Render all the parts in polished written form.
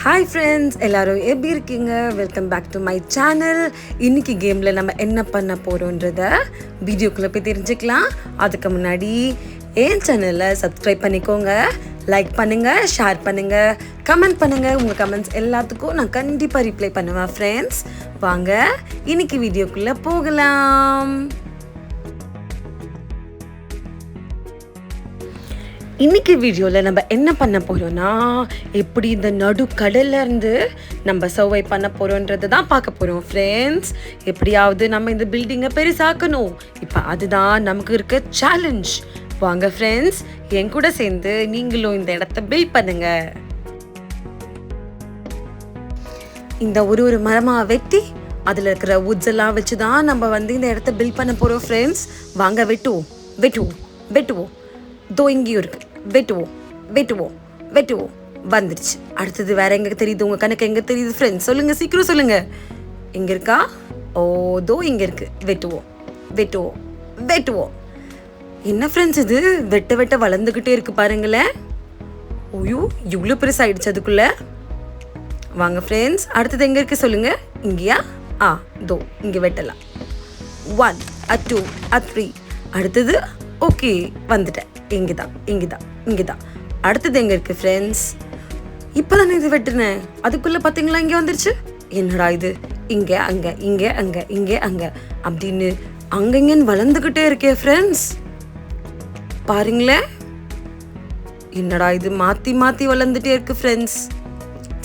Hi friends, எல்லோரும் எப்படி இருக்கீங்க? Welcome back to my channel. இன்றைக்கி கேமில் நம்ம என்ன பண்ண போகிறோன்றத வீடியோக்குள்ளே போய் தெரிஞ்சுக்கலாம். அதுக்கு முன்னாடி என் சேனலை சப்ஸ்கிரைப் பண்ணிக்கோங்க, லைக் பண்ணுங்கள், ஷேர் பண்ணுங்கள், கமெண்ட் பண்ணுங்கள். உங்கள் கமெண்ட்ஸ் எல்லாத்துக்கும் நான் கண்டிப்பாக ரிப்ளை பண்ணுவேன் ஃப்ரெண்ட்ஸ். வாங்க இன்றைக்கி வீடியோக்குள்ளே போகலாம். இன்றைக்கி வீடியோவில் நம்ம என்ன பண்ண போகிறோன்னா, எப்படி இந்த நடுக்கடல்லேருந்து நம்ம சர்வை பண்ண போகிறோன்றது தான் பார்க்க போகிறோம் ஃப்ரெண்ட்ஸ். எப்படியாவது நம்ம இந்த பில்டிங்கை பெருசாக்கணும். இப்போ அதுதான் நமக்கு இருக்க சேலஞ்ச். வாங்க ஃப்ரெண்ட்ஸ், என் கூட சேர்ந்து நீங்களும் இந்த இடத்த பில்ட் பண்ணுங்க. இந்த ஒரு மரமாக வெட்டி அதில் இருக்கிற வுட்ஸ் எல்லாம் வச்சு தான் நம்ம இந்த இடத்த பில்ட் பண்ண போகிறோம் ஃப்ரெண்ட்ஸ். வாங்க வெட்டுவோம் வெட்டுவோம் வெட்டுவோம். தோ இங்கேயும் இருக்கு. வெட்டுவோம். வந்துடுச்சு. அடுத்தது வேற எங்க தெரியுது? உங்க கணக்கு எங்க தெரியுது ஃப்ரெண்ட்ஸ்? சொல்லுங்க, சீக்கிரம் சொல்லுங்க. எங்க இருக்கா? ஓ, தோ இங்க இருக்கு. வெட்டுவோம். என்ன ஃப்ரெண்ட்ஸ் இது? வெட்ட வளர்ந்துகிட்டே இருக்கு பாருங்களேன். ஓய்யோ, இவ்வளோ பெருசாயிடுச்சு அதுக்குள்ள. வாங்க ஃப்ரெண்ட்ஸ், அடுத்தது எங்க இருக்கு சொல்லுங்க. இங்கேயா? தோ இங்க வெட்டலாம். 1 2 3. அடுத்தது ஓகே, வந்துட்டேன். இங்கதான். அடுத்தது எங்க இருக்கு ஃப்ரெண்ட்ஸ்? இப்பதான் இது வெட்டுனேன், அதுக்குள்ள பாத்தீங்களா இங்க வந்துருச்சு. என்னடா இது? இங்க அங்க அப்படின்னு அங்கங்கன்னு வளர்ந்துகிட்டே இருக்கே ஃப்ரெண்ட்ஸ். பாருங்களேன், என்னடா இது மாத்தி வளர்ந்துட்டே இருக்கு ஃப்ரெண்ட்ஸ்.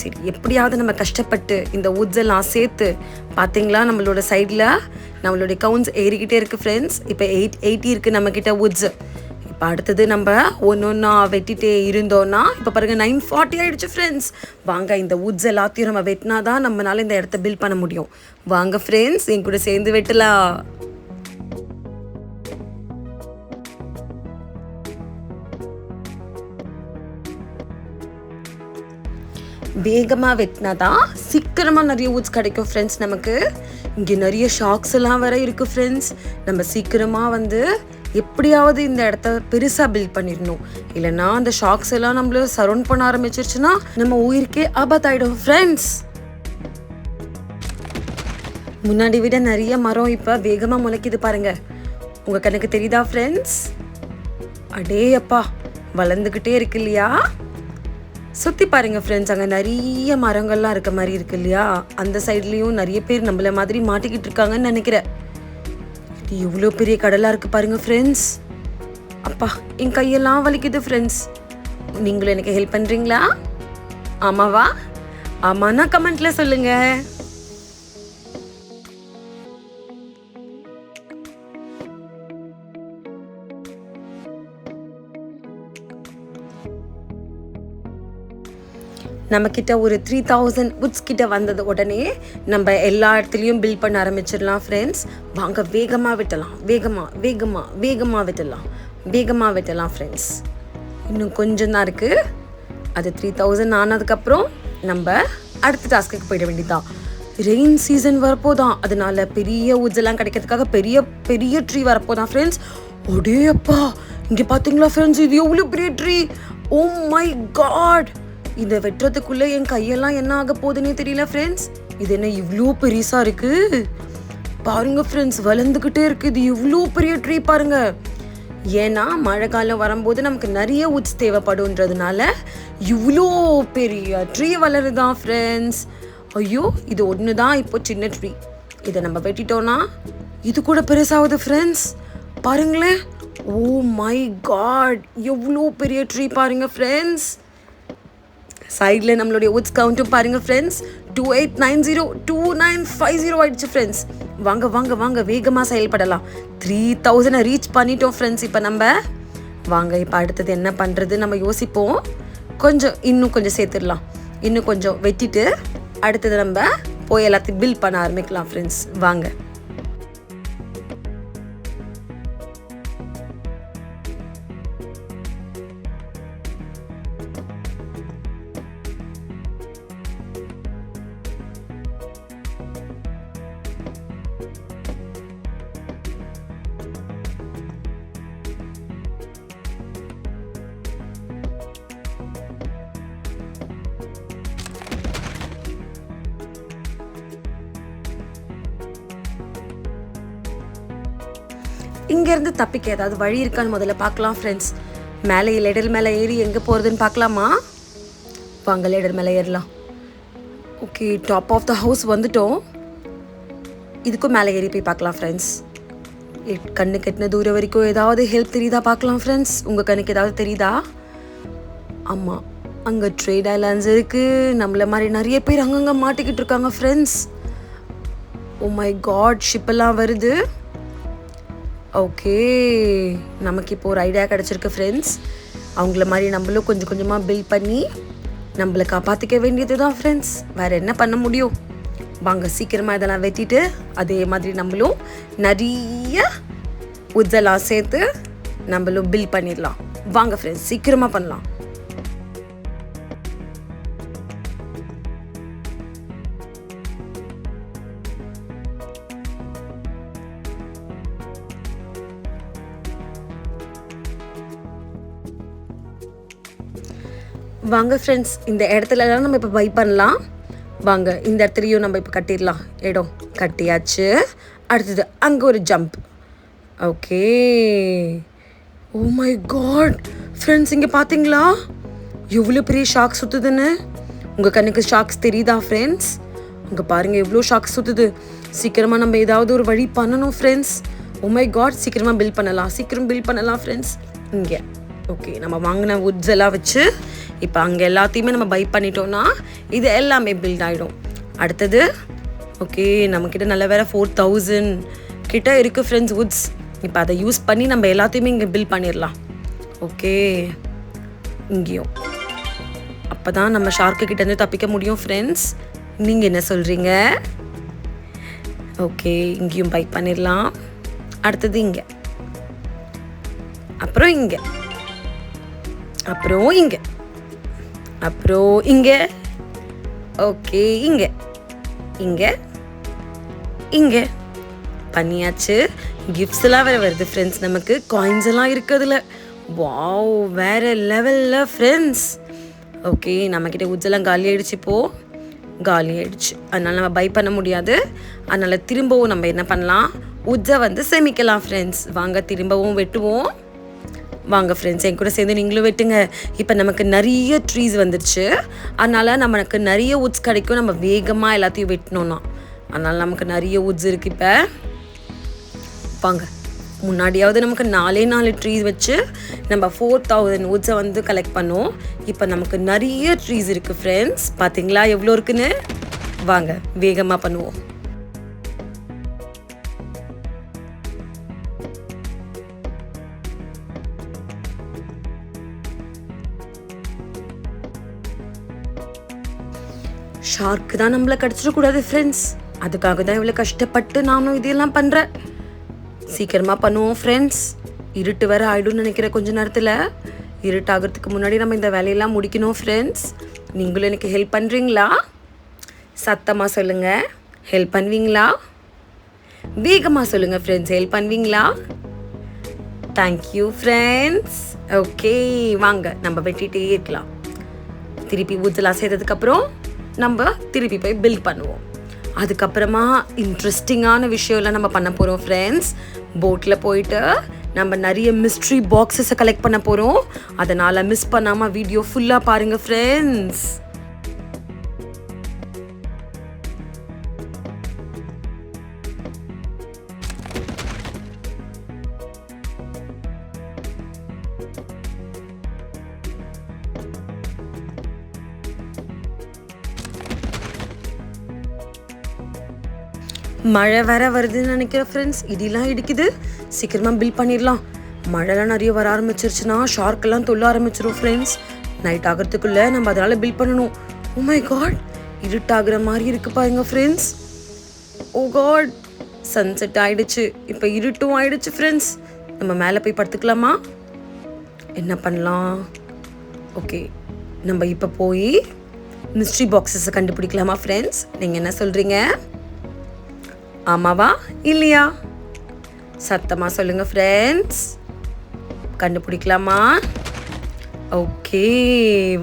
சரி, எப்படியாவது நம்ம கஷ்டப்பட்டு இந்த வுட்ஸ் எல்லாம் சேர்த்து, பார்த்தீங்களா நம்மளோட சைடில் நம்மளுடைய கவுண்ட்ஸ் ஏறிக்கிட்டே இருக்குது ஃப்ரெண்ட்ஸ். இப்போ 80 இருக்குது நம்மக்கிட்ட வுட்ஸு. இப்போ அடுத்தது நம்ம ஒன்றா வெட்டிகிட்டே இருந்தோன்னா இப்போ பாருங்கள் 940 ஆகிடுச்சு ஃப்ரெண்ட்ஸ். வாங்க இந்த வுட்ஸ் எல்லாத்தையும் நம்ம வெட்டினா தான் நம்மளால இந்த இடத்த பில்ட் பண்ண முடியும். வாங்க ஃப்ரெண்ட்ஸ், என் கூட சேர்ந்து வெட்டலாம். வேகமாக வெட்டினா தான் சீக்கிரமாக நிறைய வுட்ஸ் கிடைக்கும் ஃப்ரெண்ட்ஸ் நமக்கு. இங்கே நிறைய ஷாக்ஸ் எல்லாம் வேற இருக்குது ஃப்ரெண்ட்ஸ். நம்ம சீக்கிரமாக எப்படியாவது இந்த இடத்த பெருசாக பில்ட் பண்ணிடணும். இல்லைன்னா அந்த ஷாக்ஸ் எல்லாம் நம்மள சரௌண்ட் பண்ண ஆரம்பிச்சிருச்சுன்னா நம்ம உயிருக்கே ஆபத்தாயிடும் ஃப்ரெண்ட்ஸ். முன்னாடி விட நிறைய மரம் இப்போ வேகமாக முளைக்குது பாருங்க. உங்கள் கணக்கு தெரியுதா ஃப்ரெண்ட்ஸ்? அடே அப்பா, வளர்ந்துக்கிட்டே இருக்கு இல்லையா? சுற்றி பாருங்க ஃப்ரெண்ட்ஸ், அங்கே நிறைய மரங்கள்லாம் இருக்க மாதிரி இருக்கு இல்லையா? அந்த சைட்லேயும் நிறைய பேர் நம்மள மாதிரி மாட்டிக்கிட்டு இருக்காங்கன்னு நினைக்கிறேன். இது எவ்வளோ பெரிய கடலாக இருக்குது பாருங்க ஃப்ரெண்ட்ஸ். அப்பா, என் கையெல்லாம் வலிக்குது ஃப்ரெண்ட்ஸ். நீங்களும் எனக்கு ஹெல்ப் பண்ணுறீங்களா? ஆமாவா? ஆமாண்ணா கமெண்ட்டில் சொல்லுங்கள். நம்மக்கிட்ட ஒரு 3000 வுட்ஸ் கிட்ட வந்தது உடனே நம்ம எல்லா இடத்துலையும் பில்ட் பண்ண ஆரம்பிச்சிடலாம் ஃப்ரெண்ட்ஸ். வாங்க வேகமாக வெட்டலாம் ஃப்ரெண்ட்ஸ். இன்னும் கொஞ்சம் தான் இருக்குது. அது 3000 ஆனதுக்கப்புறம் நம்ம அடுத்த டாஸ்க்கு போயிட வேண்டியதான். ரெயின் சீசன் வரப்போதான், அதனால பெரிய வுட்ஸ் எல்லாம் கிடைக்கிறதுக்காக பெரிய ட்ரீ வரப்போதான் ஃப்ரெண்ட்ஸ். ஒடே அப்பா, இங்கே பார்த்தீங்களா ஃப்ரெண்ட்ஸ், இது எவ்வளோ பெரிய ட்ரீ! ஓ மை காட், இதை வெட்டுறதுக்குள்ளே என் கையெல்லாம் என்ன ஆக போகுதுன்னே தெரியல ஃப்ரெண்ட்ஸ். இது என்ன இவ்வளோ பெருசாக இருக்குது பாருங்க ஃப்ரெண்ட்ஸ், வளர்ந்துக்கிட்டே இருக்குது. இது இவ்வளோ பெரிய ட்ரீ பாருங்க. ஏன்னா மழை காலம் வரும்போது நமக்கு நிறைய வுட்ஸ் தேவைப்படுன்றதுனால இவ்வளோ பெரிய ட்ரீ வளருதான் ஃப்ரெண்ட்ஸ். ஐயோ, இது ஒன்று தான் இப்போ சின்ன ட்ரீ. இதை நம்ம வெட்டிட்டோன்னா இது கூட பெருசாகுது ஃப்ரெண்ட்ஸ். பாருங்களேன், ஓ மை காட், எவ்வளோ பெரிய ட்ரீ பாருங்க ஃப்ரெண்ட்ஸ். சைடில் நம்மளுடைய வுட்ஸ் கவுண்ட்டும் பாருங்கள் ஃப்ரெண்ட்ஸ். 2890 2950 ஆயிடுச்சு ஃப்ரெண்ட்ஸ். வாங்க வேகமாக செயல்படலாம். 3000 ரீச் பண்ணிட்டோம் ஃப்ரெண்ட்ஸ். இப்போ நம்ம வாங்க, இப்போ அடுத்தது என்ன பண்ணுறது நம்ம யோசிப்போம். இன்னும் கொஞ்சம் சேர்த்துடலாம். இன்னும் கொஞ்சம் வெட்டிட்டு அடுத்தது நம்ம போய் எல்லாத்தையும் பில்ட் பண்ண ஆரம்பிக்கலாம் ஃப்ரெண்ட்ஸ். வாங்க. இங்கேருந்து தப்பிக்க ஏதாவது வழி இருக்கான்னு முதல்ல பார்க்கலாம் ஃப்ரெண்ட்ஸ். மேலே லேடர் மேலே ஏறி எங்கே போகிறதுன்னு பார்க்கலாமா? வாங்க லேடர் மேலே ஏறலாம். Okay, top of the house வந்துட்டோம். இதுக்கும் மேலே ஏறி போய் பார்க்கலாம் ஃப்ரெண்ட்ஸ். கண்ணு கட்டின தூரம் வரைக்கும் ஏதாவது ஹெல்ப் தெரியுதா பார்க்கலாம் ஃப்ரெண்ட்ஸ். உங்கள் கண்ணுக்கு ஏதாவது தெரியுதா? ஆமாம், அங்கே ட்ரேட் ஐலாண்ட்ஸ் இருக்குது. நம்மள மாதிரி நிறைய பேர் அங்கங்கே மாட்டிக்கிட்டு இருக்காங்க ஃப்ரெண்ட்ஸ். ஓ மை காட், ஷிப்பெல்லாம் வருது. ஓகே, நமக்கு இப்போ ஒரு ஐடியா கிடச்சிருக்கு ஃப்ரெண்ட்ஸ். அவங்கள மாதிரி நம்மளும் கொஞ்சம் கொஞ்சமாக பில்ட் பண்ணி நம்மளை காப்பாற்றிக்க வேண்டியது தான் ஃப்ரெண்ட்ஸ். வேறு என்ன பண்ண முடியும்? வாங்க சீக்கிரமாக இதெல்லாம் வெட்டிட்டு அதே மாதிரி நம்மளும் நிறைய உட்ஸெல்லாம் சேர்த்து நம்மளும் பில்ட் பண்ணிடலாம். வாங்க ஃப்ரெண்ட்ஸ், சீக்கிரமாக பண்ணலாம். வாங்க ஃப்ரெண்ட்ஸ், இந்த இடத்துலலாம் நம்ம இப்போ பை பண்ணலாம். வாங்க இந்த இடத்துலையும் நம்ம இப்போ கட்டிடலாம். இடம் கட்டியாச்சு. அடுத்தது அங்கே ஒரு jump. Okay, oh my God friends, இங்கே பார்த்தீங்களா எவ்வளோ பெரிய ஷாக் சுற்றுதுன்னு? உங்கள் கண்ணுக்கு ஷாக்ஸ் தெரியுதா ஃப்ரெண்ட்ஸ்? அங்கே பாருங்கள் எவ்வளோ ஷாக்ஸ் சுற்றுது. சீக்கிரமாக நம்ம ஏதாவது ஒரு வழி பண்ணணும் ஃப்ரெண்ட்ஸ். ஓ மை காட், சீக்கிரமாக பில்ட் பண்ணலாம், சீக்கிரம் பில்ட் பண்ணலாம் ஃப்ரெண்ட்ஸ். இங்கே ஓகே, நம்ம வாங்கின வுட்ஸ் எல்லாம் வச்சு இப்போ அங்கே எல்லாத்தையுமே நம்ம பை பண்ணிட்டோம்னா இது எல்லாமே பில்ட் ஆகிடும். அடுத்தது ஓகே, நம்மக்கிட்ட நல்ல வேறு 4000 கிட்ட இருக்குது ஃப்ரெண்ட்ஸ் வுட்ஸ். இப்போ அதை யூஸ் பண்ணி நம்ம எல்லாத்தையுமே இங்கே பில்ட் பண்ணிடலாம். ஓகே, இங்கேயும் அப்போ தான் நம்ம ஷார்க்கு கிட்டேருந்து தப்பிக்க முடியும் ஃப்ரெண்ட்ஸ். நீங்கள் என்ன சொல்கிறீங்க? ஓகே, இங்கேயும் பை பண்ணிடலாம். அடுத்தது இங்கே, அப்புறம் இங்கே, அப்புறம் இங்கே, அப்புறம் இங்கே. ஓகே, இங்கே, இங்கே, இங்கே பண்ணியாச்சு. கிஃப்ட்ஸ் எல்லாம் வேறு வருது ஃப்ரெண்ட்ஸ். நமக்கு காயின்ஸ் எல்லாம் இருக்குதுல. வாவ், வேறு லெவலில் ஃப்ரெண்ட்ஸ். ஓகே, நம்மக்கிட்ட உட்ஸெல்லாம் காலி ஆகிடுச்சு. இப்போது காலி ஆகிடுச்சு, அதனால் நம்ம பை பண்ண முடியாது. அதனால் திரும்பவும் நம்ம என்ன பண்ணலாம், உட்ஸை வந்து சேமிக்கலாம் ஃப்ரெண்ட்ஸ். வாங்க திரும்பவும் வெட்டுவோம். வாங்க ஃப்ரெண்ட்ஸ், என் கூட சேர்ந்து நீங்களும் வெட்டுங்க. இப்போ நமக்கு நிறைய ட்ரீஸ் வந்துடுச்சு. அதனால் நமக்கு நிறைய உட்ஸ் கிடைக்கும் நம்ம வேகமாக எல்லாத்தையும் வெட்டினோன்னா. அதனால் நமக்கு நிறைய உட்ஸ் இருக்குது. இப்போ வாங்க, முன்னாடியாவது நமக்கு 4 ட்ரீஸ் வச்சு நம்ம 4000 உட்ஸை வந்து கலெக்ட் பண்ணோம். இப்போ நமக்கு நிறைய ட்ரீஸ் இருக்குது ஃப்ரெண்ட்ஸ். பார்த்தீங்களா எவ்வளோ இருக்குன்னு? வாங்க வேகமாக பண்ணுவோம். ஷார்க்கு தான் நம்மளை கடிச்சிடக்கூடாது ஃப்ரெண்ட்ஸ். அதுக்காக தான் இவ்வளோ கஷ்டப்பட்டு நானும் இதெல்லாம் பண்ணுறேன். சீக்கிரமாக பண்ணுவோம் ஃப்ரெண்ட்ஸ். இருட்டு வேறு ஆகிடும்னு நினைக்கிறேன். கொஞ்சம் நேரத்தில் இருட்டாகிறதுக்கு முன்னாடி நம்ம இந்த வேலையெல்லாம் முடிக்கணும் ஃப்ரெண்ட்ஸ். நீங்களும் எனக்கு ஹெல்ப் பண்ணுறீங்களா? சத்தமாக சொல்லுங்கள், ஹெல்ப் பண்ணுவீங்களா? வேகமாக சொல்லுங்கள் ஃப்ரெண்ட்ஸ், ஹெல்ப் பண்ணுவீங்களா? Thank you friends. ஓகே, வாங்க நம்ம வெட்டிகிட்டே இருக்கலாம். திருப்பி ஊற்றலாம் சேர்த்ததுக்கப்புறம் நம்ம திருப்பி போய் பில்ட் பண்ணுவோம். அதுக்கப்புறமா இன்ட்ரெஸ்டிங்கான விஷயம்லாம் நம்ம பண்ண போகிறோம் ஃப்ரெண்ட்ஸ். போட்டில் போயிட்டு நம்ம நிறைய மிஸ்ட்ரி பாக்ஸஸை கலெக்ட் பண்ண போகிறோம். அதனால் மிஸ் பண்ணாமல் வீடியோ ஃபுல்லாக பாருங்கள் ஃப்ரெண்ட்ஸ். மழை வேற வருதுன்னு நினைக்கிறேன் ஃப்ரெண்ட்ஸ். இடிலாம் இடிக்குது. சீக்கிரமாக பில் பண்ணிடலாம். மழைலாம் நிறைய வர ஆரம்பிச்சிருச்சுன்னா ஷார்க்கெல்லாம் தொல்ல ஆரம்பிச்சிடும் ஃப்ரெண்ட்ஸ். நைட் ஆகிறதுக்குள்ளே நம்ம அதனால் பில் பண்ணணும். ஓ மை காட், இருட்டாகிற மாதிரி இருக்குது பாருங்க ஃப்ரெண்ட்ஸ். ஓ காட், சன்செட் ஆகிடுச்சு. இப்போ இருட்டும் ஆகிடுச்சு ஃப்ரெண்ட்ஸ். நம்ம மேலே போய் படுத்துக்கலாமா? என்ன பண்ணலாம்? ஓகே, நம்ம இப்போ போய் மிஸ்ட்ரி பாக்ஸஸை கண்டுபிடிக்கலாமா ஃப்ரெண்ட்ஸ்? நீங்கள் என்ன சொல்கிறீங்க? ஆமாவா இல்லையா? சத்தமாக சொல்லுங்கள் ஃப்ரெண்ட்ஸ். கண்டுபிடிக்கலாமா? ஓகே,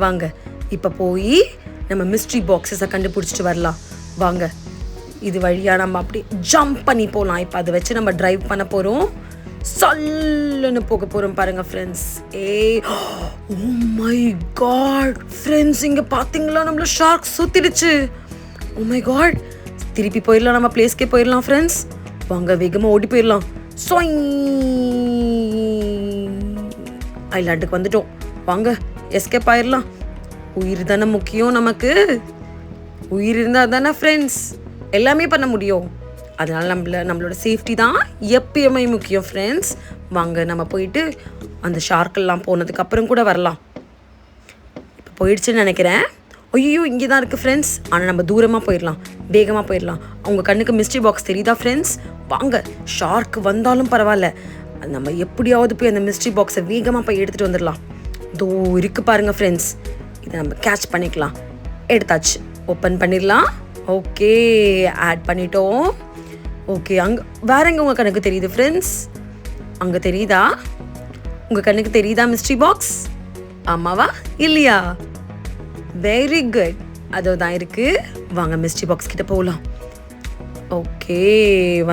வாங்க இப்போ போய் நம்ம மிஸ்ட்ரி பாக்ஸஸை கண்டுபிடிச்சிட்டு வரலாம். வாங்க, இது வழியாக நம்ம அப்படி ஜம்ப் பண்ணி போகலாம். இப்போ அதை வச்சு நம்ம ட்ரைவ் பண்ண போகிறோம். சல்லுன்னு போக போகிறோம் பாருங்க friends. Oh my God friends, இங்கே பார்த்தீங்களா நம்மள ஷார்க் சுத்திடுச்சு. ஓ மை காட், திருப்பி போயிடலாம், நம்ம பிளேஸ்க்கே போயிடலாம் ஃப்ரெண்ட்ஸ். வாங்க வேகமாக ஓடி போயிடலாம். ஐலாண்டுக்கு வந்துட்டோம், வாங்க எஸ்கேப் ஆயிடலாம். உயிர் தானே முக்கியம் நமக்கு, உயிர் இருந்தால் தானே ஃப்ரெண்ட்ஸ் எல்லாமே பண்ண முடியும். அதனால் நம்மளோட சேஃப்டி தான் எப்பயுமே முக்கியம் ஃப்ரெண்ட்ஸ். வாங்க நம்ம போயிட்டு அந்த ஷார்க்கெல்லாம் போனதுக்கப்புறம் கூட வரலாம். இப்போ போயிடுச்சுன்னு நினைக்கிறேன். ஐயோ இங்கே தான் இருக்குது ஃப்ரெண்ட்ஸ். ஆனால் நம்ம தூரமாக போயிடலாம், வேகமாக போயிடலாம். அவங்க கண்ணுக்கு மிஸ்ட்ரி பாக்ஸ் தெரியுதா ஃப்ரெண்ட்ஸ்? வாங்க, ஷார்க் வந்தாலும் பரவாயில்ல, நம்ம எப்படியாவது போய் அந்த மிஸ்ட்ரி பாக்ஸை வேகமாக போய் எடுத்துகிட்டு வந்துடலாம். தோ இருக்குது பாருங்கள் ஃப்ரெண்ட்ஸ், இதை நம்ம கேட்ச் பண்ணிக்கலாம். எடுத்தாச்சு, ஓப்பன் பண்ணிடலாம். ஓகே, ஆட் பண்ணிட்டோம். ஓகே, அங்கே வேற எங்கே உங்கள் கண்ணுக்கு தெரியுது ஃப்ரெண்ட்ஸ்? அங்கே தெரியுதா? உங்கள் கண்ணுக்கு தெரியுதா மிஸ்ட்ரி பாக்ஸ்? ஆமாவா இல்லையா? வெரி குட், அதோ தான் இருக்குது. வாங்க மிஸ்ட்ரி பாக்ஸ் கிட்ட போகலாம். ஓகே,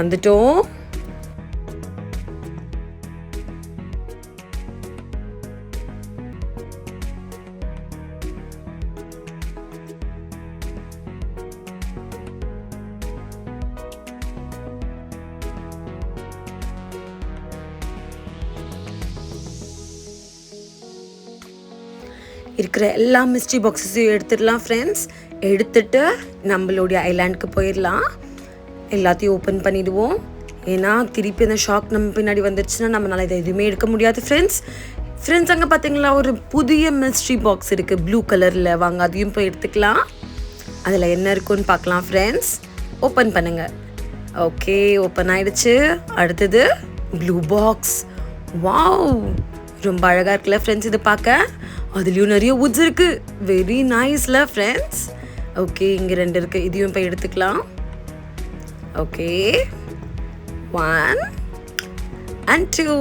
வந்துட்டோம். இருக்கிற எல்லா மிஸ்ட்ரி பாக்ஸஸையும் எடுத்துடலாம் ஃப்ரெண்ட்ஸ். எடுத்துட்டு நம்மளுடைய ஐலாண்டுக்கு போயிடலாம். எல்லாத்தையும் ஓப்பன் பண்ணிவிடுவோம். ஏன்னா திருப்பி அந்த ஷாக் நம்ம பின்னாடி வந்துடுச்சுன்னா நம்மளால் இதை எதுவுமே எடுக்க முடியாது ஃப்ரெண்ட்ஸ். அங்கே பார்த்தீங்களா ஒரு புதிய மிஸ்ட்ரி பாக்ஸ் இருக்குது ப்ளூ கலரில். வாங்க அதையும் போய் எடுத்துக்கலாம். அதில் என்ன இருக்குன்னு பார்க்கலாம் ஃப்ரெண்ட்ஸ். ஓப்பன் பண்ணுங்கள். ஓகே, ஓப்பன் ஆகிடுச்சு. அடுத்தது ப்ளூ பாக்ஸ். வாவ், ரொம்ப அழகாக இருக்குல்ல ஃப்ரெண்ட்ஸ் இது பார்க்க. அதுலேயும் நிறைய வுட்ஸ் இருக்குது. Very நைஸ்ல friends. ஓகே, இங்கே 2 இருக்குது, இதையும் போய் எடுத்துக்கலாம். Okay, 1 and 2.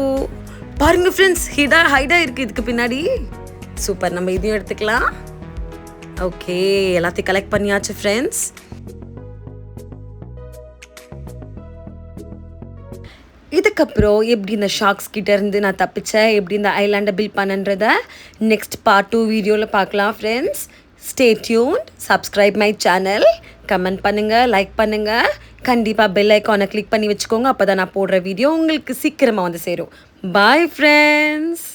பாருங்க ஃப்ரெண்ட்ஸ், ஹைடா இருக்குது இதுக்கு பின்னாடி. சூப்பர், நம்ம இதையும் எடுத்துக்கலாம். ஓகே, எல்லாத்தையும் கலெக்ட் பண்ணியாச்சு ஃப்ரெண்ட்ஸ். இதுக்கப்புறம் எப்படி இந்த ஷார்க்ஸ் கிட்ட இருந்து நான் தப்பிச்சேன், எப்படி இந்த ஐலாண்டை பில்ட் பண்ணன்றத நெக்ஸ்ட் பார்ட் 2 வீடியோவில் பார்க்கலாம் friends. Stay tuned, subscribe my channel, comment பண்ணுங்கள், லைக் பண்ணுங்கள். கண்டிப்பாக பெல் ஐக்கானை கிளிக் பண்ணி வச்சுக்கோங்க. அப்போ தான் நான் போடுற வீடியோ உங்களுக்கு சீக்கிரமாக வந்து சேரும். Bye friends.